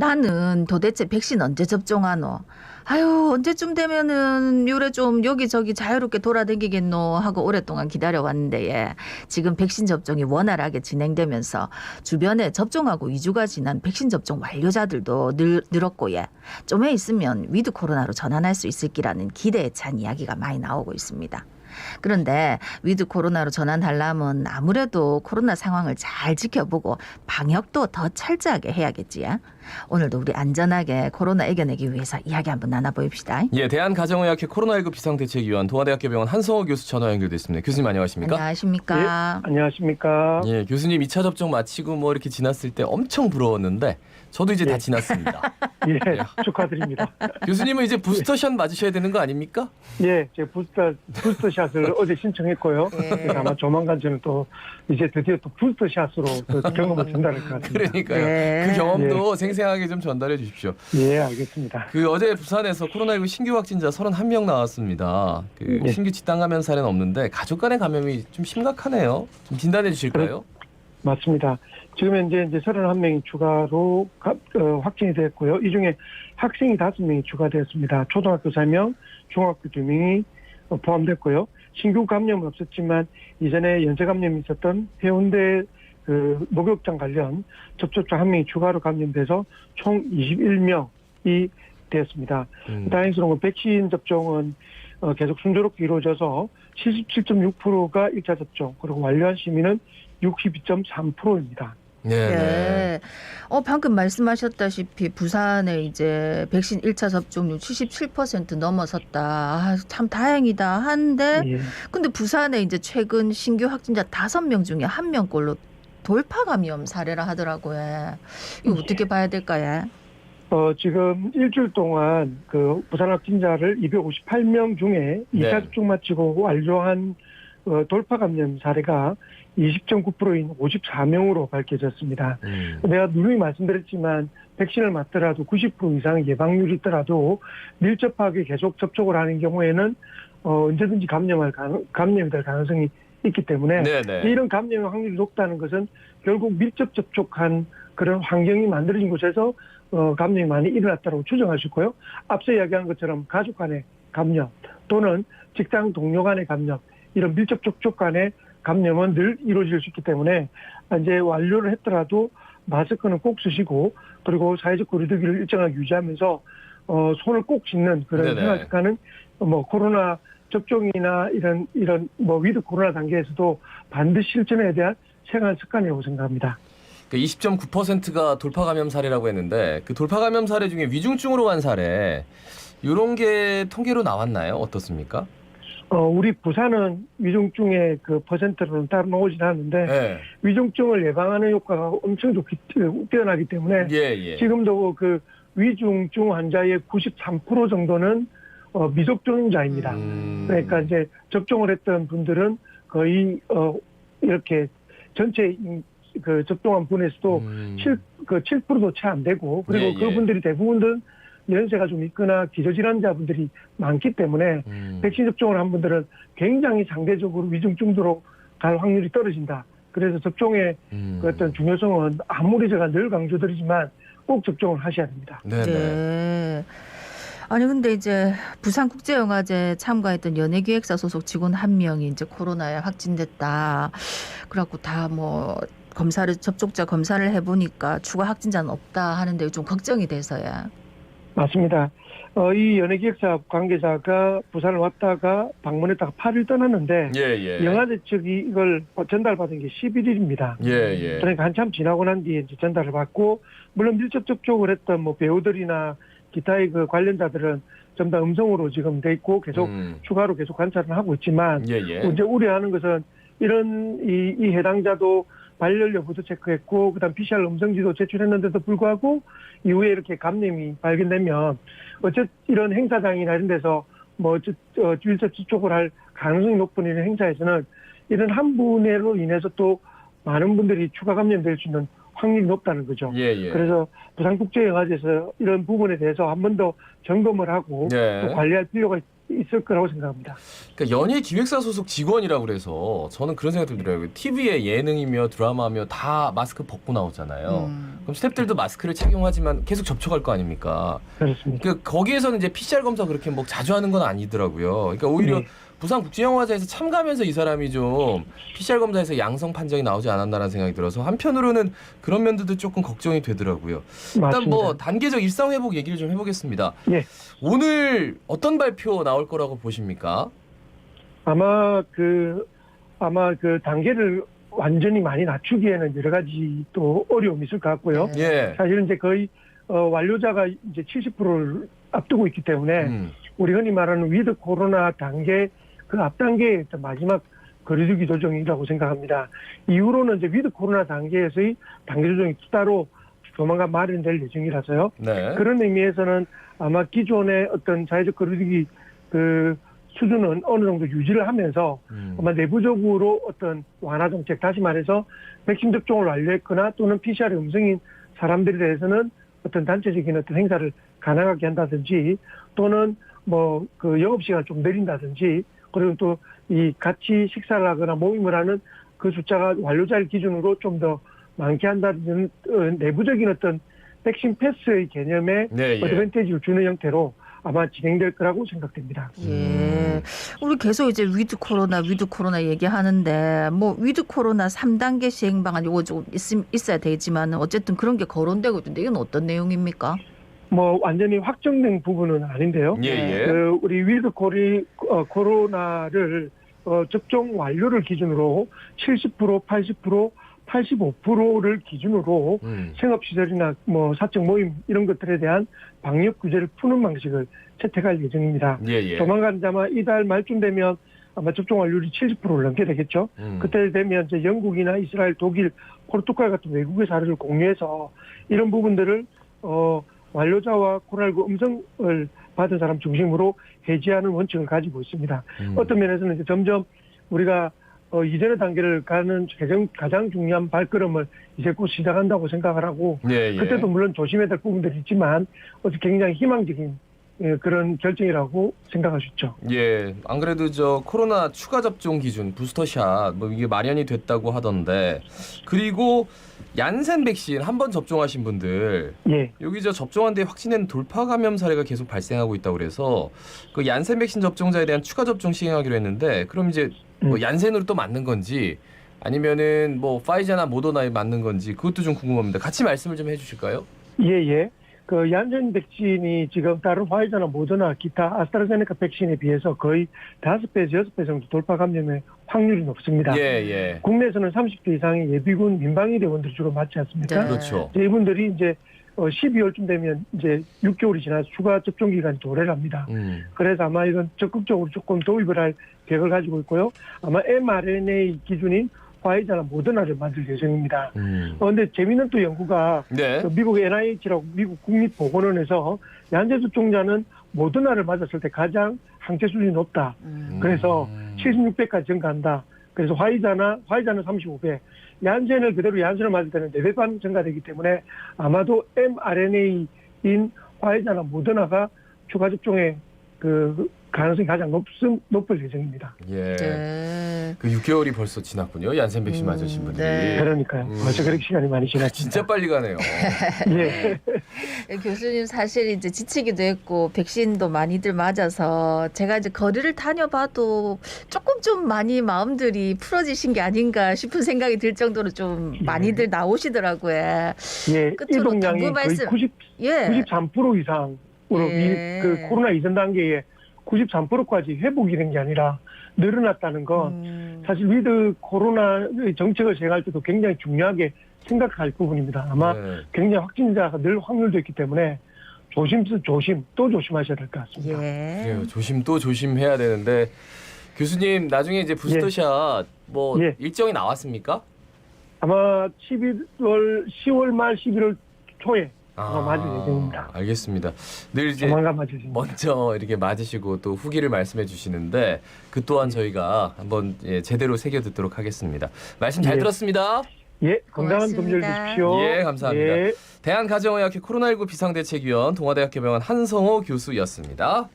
나는 도대체 백신 언제 접종하노? 아유, 언제쯤 되면은 요래 좀 여기저기 자유롭게 돌아다니겠노 하고 오랫동안 기다려왔는데 예. 지금 백신 접종이 원활하게 진행되면서 주변에 접종하고 2주가 지난 백신 접종 완료자들도 늘었고 예. 좀에 있으면 위드 코로나로 전환할 수 있을 기라는 기대에 찬 이야기가 많이 나오고 있습니다. 그런데 위드 코로나로 전환하려면 아무래도 코로나 상황을 잘 지켜보고 방역도 더 철저하게 해야겠지. 오늘도 우리 안전하게 코로나 이겨내기 위해서 이야기 한번 나눠봅시다. 예, 대한가정의학회 코로나19 비상대책위원 동아대학교병원 한성호 교수 전화 연결됐습니다. 교수님 안녕하십니까? 안녕하십니까? 예, 안녕하십니까? 예, 교수님 2차 접종 마치고 뭐 이렇게 지났을 때 엄청 부러웠는데 저도 이제 다 지났습니다. 예, 축하드립니다. 교수님은 이제 부스터샷 맞으셔야 되는 거 아닙니까? 예, 제 부스터샷을 어제 신청했고요. 예. 그래서 아마 조만간 저는 또 이제 드디어 또 부스터샷으로 그 경험을 전달할 것 같습니다. 그러니까요. 네. 그 경험도 생생하게 좀 전달해 주십시오. 예, 알겠습니다. 그 어제 부산에서 코로나19 신규 확진자 31명 나왔습니다. 그 예. 신규 집단 감염 사례는 없는데 가족 간의 감염이 좀 심각하네요. 좀 진단해 주실까요? 맞습니다. 지금 현재 이제 31명이 추가로 확진이 됐고요. 이 중에 학생이 5명이 추가되었습니다. 초등학교 3명, 중학교 2명이 포함됐고요. 신규 감염은 없었지만 이전에 연쇄 감염이 있었던 해운대 그 목욕장 관련 접촉자 1명이 추가로 감염돼서 총 21명이 되었습니다. 다행스러운 건 백신 접종은 계속 순조롭게 이루어져서 77.6%가 1차 접종, 그리고 완료한 시민은 62.3%입니다. 네. 방금 말씀하셨다시피 부산에 이제 백신 1차 접종률 77% 넘어섰다. 아, 참 다행이다 한데 예. 근데 부산에 이제 최근 신규 확진자 5명 중에 1명꼴로 돌파 감염 사례라 하더라고요. 이거 어떻게 봐야 될까요? 지금 일주일 동안 그 부산 확진자를 258명 중에 2차 네. 접종 마치고 완료한 돌파 감염 사례가 20.9%인 54명으로 밝혀졌습니다. 내가 누누이 말씀드렸지만 백신을 맞더라도 90% 이상 예방률이 있더라도 밀접하게 계속 접촉을 하는 경우에는 언제든지 감염이 될 가능성이 있기 때문에 네네. 이런 감염의 확률이 높다는 것은 결국 밀접 접촉한 그런 환경이 만들어진 곳에서 감염이 많이 일어났다고 추정할 수 있고요. 앞서 이야기한 것처럼 가족 간의 감염 또는 직장 동료 간의 감염, 이런 밀접 접촉 간의 감염은 늘 이루어질 수 있기 때문에 이제 완료를 했더라도 마스크는 꼭 쓰시고, 그리고 사회적 거리두기를 일정하게 유지하면서 손을 꼭 씻는 그런 네네. 생활 습관은 코로나 접종이나 이런 위드 코로나 단계에서도 반드시 실천해야 될 생활 습관이라고 생각합니다. 20.9%가 돌파 감염 사례라고 했는데 그 돌파 감염 사례 중에 위중증으로 간 사례 이런 게 통계로 나왔나요? 어떻습니까? 우리 부산은 위중증의 그 퍼센트로는 따로 나오진 않는데 네. 위중증을 예방하는 효과가 엄청 뛰어나기 때문에 예. 지금도 그 위중증 환자의 93% 정도는 미접종자입니다. 그러니까 이제 접종을 했던 분들은 거의 이렇게 전체 그 접종한 분에서도 7%도 채 안 되고, 그리고 예. 그분들이 대부분은 연세가 좀 있거나 기저질환자분들이 많기 때문에 백신 접종을 한 분들은 굉장히 상대적으로 위중증도로 갈 확률이 떨어진다. 그래서 접종의 그 어떤 중요성은 아무리 제가 늘 강조드리지만 꼭 접종을 하셔야 됩니다. 네네. 네. 아니 근데 이제 부산국제영화제 참가했던 연예기획사 소속 직원 1명이 이제 코로나에 확진됐다. 그래갖고 다 뭐 접촉자 검사를 해보니까 추가 확진자는 없다 하는데 좀 걱정이 돼서야. 맞습니다. 이 연예기획사 관계자가 부산을 왔다가 방문했다가 8일 떠났는데 예. 영화제 측이 이걸 전달받은 게 11일입니다. 예. 그러니까 한참 지나고 난 뒤에 이제 전달을 받고, 물론 밀접 접촉을 했던 배우들이나 기타의 그 관련자들은 전부 다 음성으로 지금 돼 있고 계속 추가로 계속 관찰을 하고 있지만 예. 이제 우려하는 것은 이런 이 해당자도 발열 여부도 체크했고 그다음 PCR 음성지도 제출했는데도 불구하고 이후에 이렇게 감염이 발견되면 이런 행사장이나 이런 데서 밀접 접촉을 할 가능성이 높은 이런 행사에서는 이런 한 분으로 인해서 또 많은 분들이 추가 감염될 수 있는 확률이 높다는 거죠. 예. 그래서 부산국제영화제에서 이런 부분에 대해서 한 번 더 점검을 하고 또 관리할 필요가 있을 거라고 생각합니다. 그러니까 연예 기획사 소속 직원이라고 그래서 저는 그런 생각이 들어요. TV에 예능이며 드라마며 다 마스크 벗고 나오잖아요. 그럼 스태프들도 마스크를 착용하지만 계속 접촉할 거 아닙니까? 그렇습니다. 그 거기에서는 이제 PCR 검사 그렇게 뭐 자주 하는 건 아니더라고요. 그러니까 오히려 네. 부산국제영화제에서 참가하면서 이 사람이 좀 PCR 검사에서 양성 판정이 나오지 않았나라는 생각이 들어서 한편으로는 그런 면들도 조금 걱정이 되더라고요. 일단 맞습니다. 뭐 단계적 일상 회복 얘기를 좀 해보겠습니다. 예. 오늘 어떤 발표 나올 거라고 보십니까? 아마 그 단계를 완전히 많이 낮추기에는 여러 가지 또 어려움이 있을 것 같고요. 네. 예. 사실은 이제 거의 완료자가 이제 70%를 앞두고 있기 때문에 우리 흔히 말하는 위드 코로나 단계 그 앞 단계의 마지막 거리두기 조정이라고 생각합니다. 이후로는 이제 위드 코로나 단계에서의 단계 조정이 따로 조만간 마련될 예정이라서요. 네. 그런 의미에서는 아마 기존의 어떤 사회적 거리두기 그 수준은 어느 정도 유지를 하면서 아마 내부적으로 어떤 완화 정책, 다시 말해서 백신 접종을 완료했거나 또는 PCR 음성인 사람들에 대해서는 어떤 단체적인 어떤 행사를 가능하게 한다든지 또는 뭐 그 영업 시간을 좀 내린다든지 그리고 또 이 같이 식사를 하거나 모임을 하는 그 숫자가 완료자를 기준으로 좀 더 많게 한다는 내부적인 어떤 백신 패스의 개념에 네, 예. 어드밴티지를 주는 형태로 아마 진행될 거라고 생각됩니다. 예. 우리 계속 이제 위드 코로나 얘기하는데 뭐 위드 코로나 3단계 시행 방안 요거 좀 있어야 되지만 어쨌든 그런 게 거론되고 있는데 이건 어떤 내용입니까? 뭐 완전히 확정된 부분은 아닌데요. 예, 예. 그 우리 위드 코로나를 접종 완료를 기준으로 70%, 80%, 85%를 기준으로 생업시설이나 뭐 사적 모임 이런 것들에 대한 방역 규제를 푸는 방식을 채택할 예정입니다. 예, 예. 조만간 아마 이달 말쯤 되면 아마 접종 완료율이 70%를 넘게 되겠죠. 그때 되면 이제 영국이나 이스라엘, 독일, 포르투갈 같은 외국의 사례를 공유해서 이런 부분들을 완료자와 코로나19 음성을 받은 사람 중심으로 해지하는 원칙을 가지고 있습니다. 어떤 면에서는 이제 점점 우리가 이전의 단계를 가는 가장 중요한 발걸음을 이제 곧 시작한다고 생각을 하고 예, 예. 그때도 물론 조심해야 될 부분들이 있지만 굉장히 희망적인 그런 결정이라고 생각할 수 있죠. 예, 안 그래도 저 코로나 추가 접종 기준 부스터샷 뭐 이게 마련이 됐다고 하던데 그리고 얀센 백신 한 번 접종하신 분들 예. 여기 저 접종한 뒤에 확진된 돌파 감염 사례가 계속 발생하고 있다고 그래서 그 얀센 백신 접종자에 대한 추가 접종 시행하기로 했는데 그럼 이제 뭐 얀센으로 또 맞는 건지 아니면은 뭐 파이자나 모더나에 맞는 건지 그것도 좀 궁금합니다. 같이 말씀을 좀 해주실까요? 예. 그 얀센 백신이 지금 다른 화이자나 모더나 기타 아스트라제네카 백신에 비해서 거의 5배에서 6배 정도 돌파 감염의 확률이 높습니다. 예. 국내에서는 30대 이상의 예비군 민방위 대원들이 주로 맞지 않습니까? 네. 그렇죠. 이분들이 이제 12월쯤 되면 이제 6개월이 지나서 추가 접종 기간이 도래를 합니다. 그래서 아마 이건 적극적으로 조금 도입을 할 계획을 가지고 있고요. 아마 mRNA 기준인 화이자나 모더나를 만들 예정입니다. 그런데 재미있는 또 연구가 네. 그 미국 NIH라고 미국 국립보건원에서 얀센 접종자는 모더나를 맞았을 때 가장 항체 수준이 높다. 그래서 76배까지 증가한다. 그래서 화이자는 35배. 얀센을 그대로 얀센을 맞을 때는 4배 반 증가되기 때문에 아마도 mRNA인 화이자나 모더나가 추가 접종의 그 가능성이 가장 높을 예정입니다. 예. 네. 그 6개월이 벌써 지났군요. 얀센 백신 맞으신 분들이. 네. 그러니까요. 벌써 그렇게 시간이 많이 지났습니다. 진짜 빨리 가네요. 예. 교수님 사실 이제 지치기도 했고 백신도 많이들 맞아서 제가 이제 거리를 다녀봐도 조금 좀 많이 마음들이 풀어지신 게 아닌가 싶은 생각이 들 정도로 좀 많이들 나오시더라고요. 예. 끝으로 이동량이 당부 거의 말씀. 93% 이상으로 예. 그 코로나 이전 단계에 93%까지 회복이 된 게 아니라 늘어났다는 건 사실 위드 코로나의 정책을 시행할 때도 굉장히 중요하게 생각할 부분입니다. 아마 네. 굉장히 확진자가 늘 확률도 있기 때문에 조심 또 조심하셔야 될 것 같습니다. 예. 그래요. 조심 또 조심해야 되는데 교수님 나중에 이제 부스터샷 뭐 예. 일정이 나왔습니까? 아마 10월 말 11월 초에 아마 맞을 예정입니다. 알겠습니다. 늘 이제 조만간 맞을 예정입니다. 먼저 이렇게 맞으시고 또 후기를 말씀해 주시는데 그 또한 저희가 한번 제대로 새겨 듣도록 하겠습니다. 말씀 잘 예. 들었습니다. 예, 건강한 금요일 고맙습니다. 되십시오. 예, 감사합니다. 예. 대한가정의학회 코로나19 비상대책위원 동아대학교 병원 한성호 교수였습니다.